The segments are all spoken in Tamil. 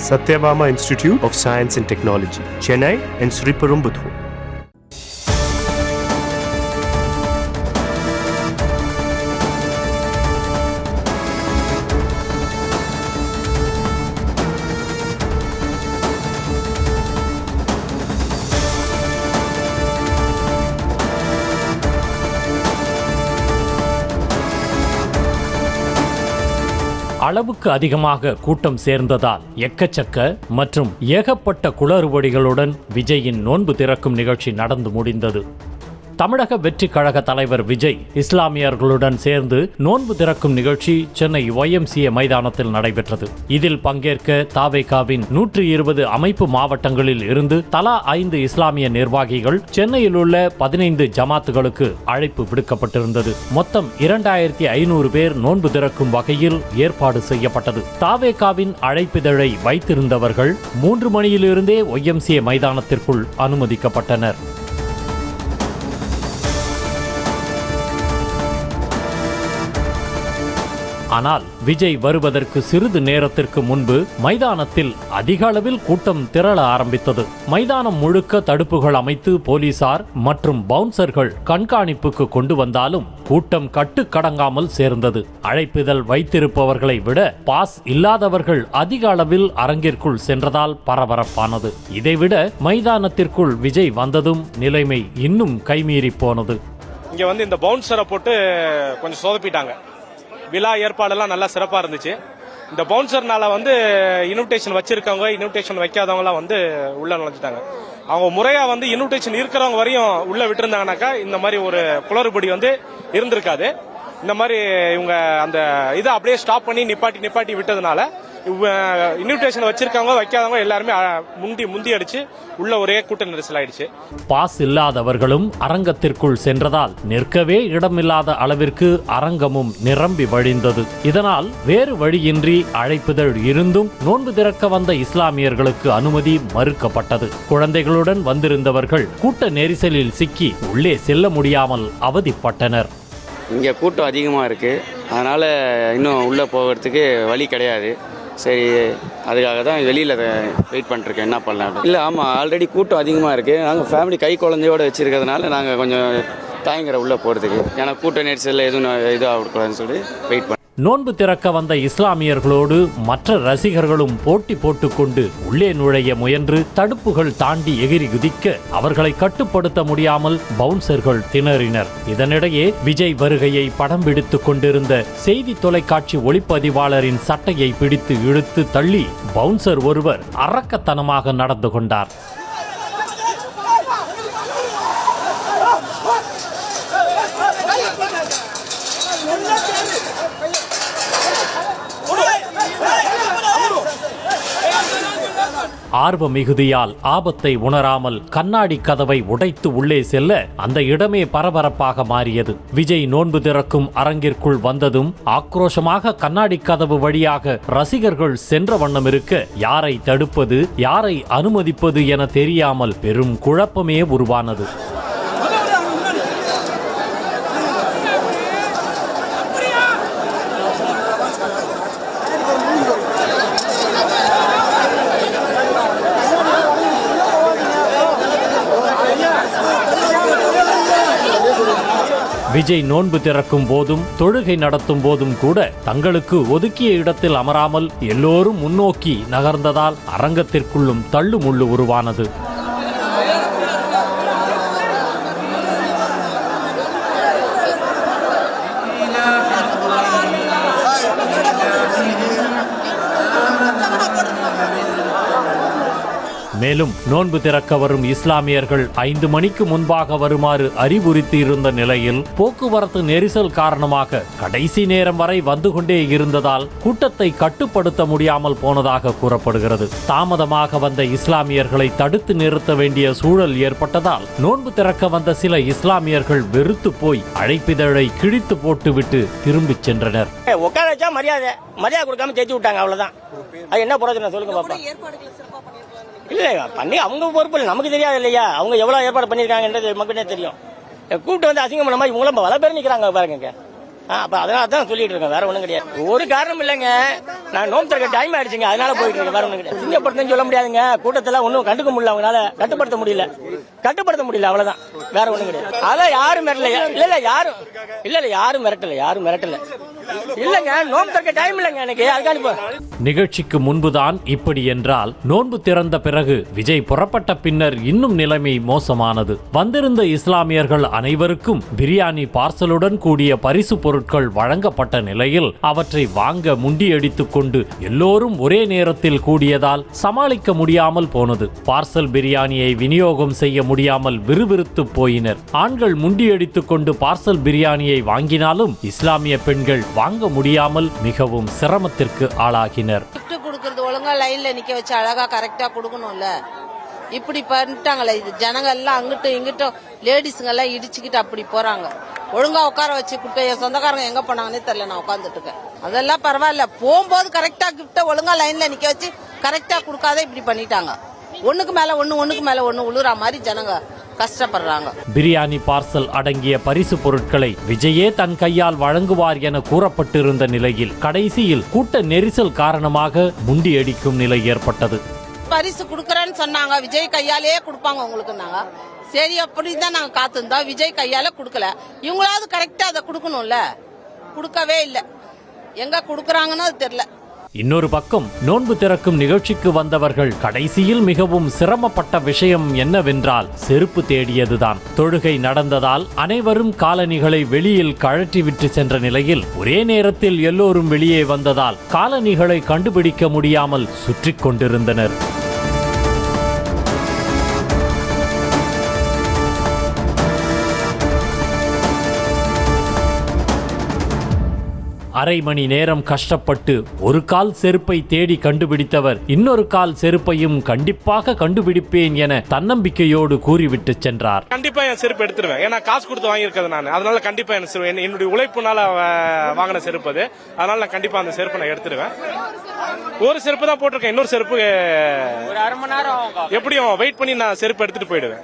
Satyabama Institute of Science and Technology, Chennai and Sriperumbudur. அளவுக்கு அதிகமாக கூட்டம் சேர்ந்ததால் எக்கச்சக்க மற்றும் ஏகப்பட்ட குளறுபடிகளுடன் விஜயின் நோன்பு திறக்கும் நிகழ்ச்சி நடந்து முடிந்தது. தமிழக வெற்றி கழக தலைவர் விஜய் இஸ்லாமியர்களுடன் சேர்ந்து நோன்பு திறக்கும் நிகழ்ச்சி சென்னை YMCA மைதானத்தில் நடைபெற்றது. இதில் பங்கேற்க தாவேகாவின் 120 அமைப்பு மாவட்டங்களில் இருந்து தலா 5 இஸ்லாமிய நிர்வாகிகள் சென்னையில் உள்ள 15 ஜமாத்துகளுக்கு அழைப்பு விடுக்கப்பட்டிருந்தது. மொத்தம் 2500 பேர் நோன்பு திறக்கும் வகையில் ஏற்பாடு செய்யப்பட்டது. தாவேகாவின் அழைப்பிதழை வைத்திருந்தவர்கள் 3 மணியிலிருந்தே YMCA மைதானத்திற்குள் அனுமதிக்கப்பட்டனர். ஆனால் விஜய் வருவதற்கு சிறிது நேரத்திற்கு முன்பு மைதானத்தில் அதிக அளவில் கூட்டம் திரள ஆரம்பித்தது. மைதானம் முழுக்க தடுப்புகள் அமைத்து போலீசார் மற்றும் பவுன்சர்கள் கண்காணிப்புக்கு கொண்டு வந்தாலும் கூட்டம் கட்டுக்கடங்காமல் சேர்ந்தது. அழைப்பிதழ் வைத்திருப்பவர்களை விட பாஸ் இல்லாதவர்கள் அதிக அளவில் அரங்கிற்குள் சென்றதால் பரபரப்பானது. இதைவிட மைதானத்திற்குள் விஜய் வந்ததும் நிலைமை இன்னும் கைமீறி போனது. இங்க இந்த பவுன்சரை போட்டு கொஞ்சம் சோதப்பிட்டாங்க. விழா ஏற்பாடெல்லாம் நல்லா சிறப்பா இருந்துச்சு. இந்த பவுன்சர்னால இன்விடேஷன் வச்சிருக்கவங்க இன்விடேஷன் வைக்காதவங்களாம் உள்ள நுழைஞ்சிட்டாங்க. அவங்க முறையா இன்விடேஷன் இருக்கிறவங்க வரையும் உள்ள விட்டுருந்தாங்கனாக்கா இந்த மாதிரி ஒரு குளறுபடி இருந்திருக்காது. இந்த மாதிரி இவங்க அந்த இதை அப்படியே ஸ்டாப் பண்ணி நிப்பாட்டி விட்டதுனால இன்விடேஷன் வச்சிருக்கவங்க வைக்காதவங்க எல்லாருமே முந்தி அடிச்சு உள்ள ஒரே கூட்ட நெரிசல் ஆயிடுச்சு. பாஸ் இல்லாதவர்களும் அரங்கத்திற்குள் சென்றதால் நிற்கவே இடமில்லாத அளவிற்கு அரங்கமும் நிரம்பி வழிந்தது. இதனால் வேறு வழியின்றி அழைப்புதழ் இருந்தும் நோன்பு திறக்க வந்த இஸ்லாமியர்களுக்கு அனுமதி மறுக்கப்பட்டது. குழந்தைகளுடன் வந்திருந்தவர்கள் கூட்ட நெரிசலில் சிக்கி உள்ளே செல்ல முடியாமல் அவதிப்பட்டனர். இங்கே கூட்டம் அதிகமாக இருக்குது, அதனால் இன்னும் உள்ளே போகிறதுக்கு வழி கிடையாது. சரி, அதுக்காக தான் வெளியில் வெயிட் பண்ணிருக்கேன், என்ன பண்ணலாம். இல்லை, ஆமாம், ஆல்ரெடி கூட்டம் அதிகமாக இருக்குது. நாங்கள் ஃபேமிலி கை குழந்தையோடு வச்சுருக்கிறதுனால நாங்கள் கொஞ்சம் தாயங்கிற உள்ளே போகிறதுக்கு, ஏன்னா கூட்ட நெரிசலில் எதுவும் இதாகக்கூடாதுன்னு சொல்லி வெயிட் பண்ண. நோன்பு திறக்க வந்த இஸ்லாமியர்களோடு மற்ற ரசிகர்களும் போட்டி போட்டுக்கொண்டு உள்ளே நுழைய முயன்று தடுப்புகள் தாண்டி எகிரி குதிக்க அவர்களை கட்டுப்படுத்த முடியாமல் பவுன்சர்கள் திணறினர். இதனிடையே விஜய் வருகையை படம் பிடித்துக் கொண்டிருந்த செய்தி தொலைக்காட்சி ஒளிப்பதிவாளரின் சட்டையை பிடித்து இழுத்து தள்ளி பவுன்சர் ஒருவர் அரக்கத்தனமாக நடந்து கொண்டார். ஆர்வ மிகுதியால் ஆபத்தை உணராமல் கண்ணாடி கதவை உடைத்து உள்ளே செல்ல அந்த இடமே பரபரப்பாக மாறியது. விஜய் நோன்பு திறக்கும் அரங்கிற்குள் வந்ததும் ஆக்ரோஷமாக கண்ணாடி கதவு வழியாக ரசிகர்கள் சென்ற வண்ணம் இருக்க யாரை தடுப்பது, யாரை அனுமதிப்பது என தெரியாமல் பெரும் குழப்பமே உருவானது. விஜய் நோன்பு திறக்கும் போதும் தொழுகை நடத்தும் போதும் கூட தங்களுக்கு ஒதுக்கிய இடத்தில் அமராமல் எல்லோரும் முன்னோக்கி நகர்ந்ததால் அரங்கத்திற்குள்ளும் தள்ளுமுள்ளு உருவானது. மேலும் நோன்பு திறக்க வரும் இஸ்லாமியர்கள் 5 மணிக்கு முன்பாக வருமாறு அறிவுறுத்தி இருந்த நிலையில் போக்குவரத்து நெரிசல் காரணமாக கடைசி நேரம் வரை வந்து கொண்டே இருந்ததால் கூட்டத்தை கட்டுப்படுத்த முடியாமல் போனதாக கூறப்படுகிறது. தாமதமாக வந்த இஸ்லாமியர்களை தடுத்து நிறுத்த வேண்டிய சூழல் ஏற்பட்டதால் நோன்பு திறக்க வந்த சில இஸ்லாமியர்கள் வெறுத்து போய் அழைப்பிதழை கிழித்து போட்டுவிட்டு திரும்பிச் சென்றனர். மரியாதை கொடுக்காம தேய்ச்சி விட்டாங்க, அவ்வளவுதான். அது என்ன பிரச்சனை சொல்லுங்க பாப்பா. இல்லையா பண்ணி அவங்க பொறுப்பு இல்லை, நமக்கு தெரியாது இல்லையா. அவங்க எவ்வளவு ஏற்பாடு பண்ணிருக்காங்கன்றது மக்களே தெரியும். கூப்பிட்டு அசிங்கம் பண்ண மாதிரி இவங்களும் பல பேர் நிக்கிறாங்க பாருங்க. அப்ப அதனால தான் சொல்லிட்டு இருக்கேன், வேற ஒண்ணும் கிடையாது. ஒரு காரணம் இல்லைங்க, நான் நோம்பு திறக்க டைம் ஆயிடுச்சுங்க, அதனால போயிட்டு இருக்கேன், வேற ஒண்ணும் கிடையாது. சிங்கப்படுத்தன்னு சொல்ல முடியாதுங்க, கூட்டத்தெல்லாம் ஒன்றும் கண்டுக்க முடியல, அவங்களால கட்டுப்படுத்த முடியல, அவ்வளவுதான், வேற ஒண்ணும் கிடையாது. அதெல்லாம் யாரும் மிரட்டல, யாரும் மிரட்டல இல்லங்க, நோம்பு திறக்க டைம் இல்லைங்க எனக்கு, அதுக்காக. நிகழ்ச்சிக்கு முன்புதான் இப்படி என்றால் நோன்பு திறந்த பிறகு விஜய் புறப்பட்ட பின்னர் இன்னும் நிலைமை மோசமானது. வந்திருந்த இஸ்லாமியர்கள் அனைவருக்கும் பிரியாணி பார்சலுடன் கூடிய பரிசு பொருட்கள் வழங்கப்பட்ட நிலையில் அவற்றை வாங்க முண்டியடித்துக் கொண்டு எல்லோரும் ஒரே நேரத்தில் கூடியதால் சமாளிக்க முடியாமல் போனது. பார்சல் பிரியாணியை விநியோகம் செய்ய முடியாமல் விறுவிறுத்து போயினர். ஆண்கள் முண்டியடித்துக் கொண்டு பார்சல் பிரியாணியை வாங்கினாலும் இஸ்லாமிய பெண்கள் வாங்க முடியாமல் மிகவும் சிரமத்திற்கு ஆளாகினர். கொடுக்கறது ஒழுங்கா லைன்ல நிக்க வச்சு அழகா கரெக்டா கொடுக்கணும்ல, இப்படி பண்ணிட்டாங்களே. இது ஜனங்க எல்லாம் அங்கிட்டும் இங்கிட்டும் லேடிஸுங்க எல்லாம் இடிச்சுக்கிட்டு அப்படி போறாங்க. ஒழுங்கா உட்கார வச்சு குட்ட என் சொந்தக்காரங்க எங்க போனாங்கன்னே தெரியல, நான் உட்காந்துட்டு இருக்கேன். அதெல்லாம் பரவாயில்ல, போகும்போது கரெக்டா கிஃப்ட ஒழுங்கா லைன்ல நிக்க வச்சு கரெக்டா கொடுக்காத இப்படி பண்ணிட்டாங்க. ஒண்ணுக்கு மேல ஒண்ணு உழுற மாதிரி ஜனங்க கஷ்டப்படுறாங்க. பிரியாணி பார்சல் அடங்கிய பரிசு பொருட்களை விஜயே தன் கையால் வழங்குவார் என கூறப்பட்டிருந்த நிலையில் கடைசியில் கூட்ட நெரிசல் காரணமாக முண்டியடிக்கும் நிலை ஏற்பட்டது. பரிசு குடுக்கறேன்னு சொன்னாங்க, விஜய் கையாலே கொடுப்பாங்க உங்களுக்குன்னாங்க. சரி, அப்படிதான் நாங்க காத்திருந்தோம். விஜய் கையால குடுக்கல, இவங்களாவது கரெக்டா அதை குடுக்கணும்ல, குடுக்கவே இல்லை. எங்க குடுக்கறாங்கன்னு தெரியல. இன்னொரு பக்கம் நோன்பு திறக்கும் நிகழ்ச்சிக்கு வந்தவர்கள் கடைசியில் மிகவும் சிரமப்பட்ட விஷயம் என்னவென்றால் செருப்பு தேடியதுதான். தொழுகை நடந்ததால் அனைவரும் காலணிகளை வெளியில் கழற்றிவிட்டு சென்ற நிலையில் ஒரே நேரத்தில் எல்லோரும் வெளியே வந்ததால் காலணிகளை கண்டுபிடிக்க முடியாமல் சுற்றி கொண்டிருந்தனர். அரை மணி நேரம் கஷ்டப்பட்டு ஒரு கால் செருப்பை தேடி கண்டுபிடித்தவர் இன்னொரு கால் செருப்பையும் கண்டிப்பாக கண்டுபிடிப்பேன் என தன்னம்பிக்கையோடு கூறிவிட்டு சென்றார். கண்டிப்பா என் செருப்பு எடுத்துருவேன், ஏன்னா காசு கொடுத்து வாங்கியிருக்கிறது நான், அதனால கண்டிப்பா என்னுடைய உழைப்புனால வாங்கின செருப்பு அது, அதனால நான் கண்டிப்பா அந்த செருப்பை நான் எடுத்துருவேன். ஒரு செருப்பு தான் போட்டிருக்கேன், இன்னொரு செருப்பு ஒரு அரை மணி நேரம் எப்படியும் வெயிட் பண்ணி நான் செருப்பு எடுத்துட்டு போயிடுவேன்.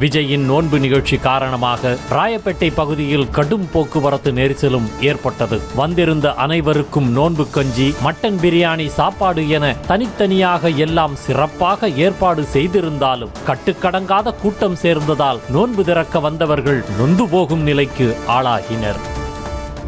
விஜயின் நோன்பு நிகழ்ச்சி காரணமாக ராயப்பேட்டை பகுதியில் கடும் போக்குவரத்து நெரிசலும் ஏற்பட்டது. வந்திருந்த அனைவருக்கும் நோன்பு கஞ்சி, மட்டன் பிரியாணி சாப்பாடு என தனித்தனியாக எல்லாம் சிறப்பாக ஏற்பாடு செய்திருந்தாலும் கட்டுக்கடங்காத கூட்டம் சேர்ந்ததால் நோன்பு திறக்க வந்தவர்கள் நொந்து போகும் நிலைக்கு ஆளாகினர்.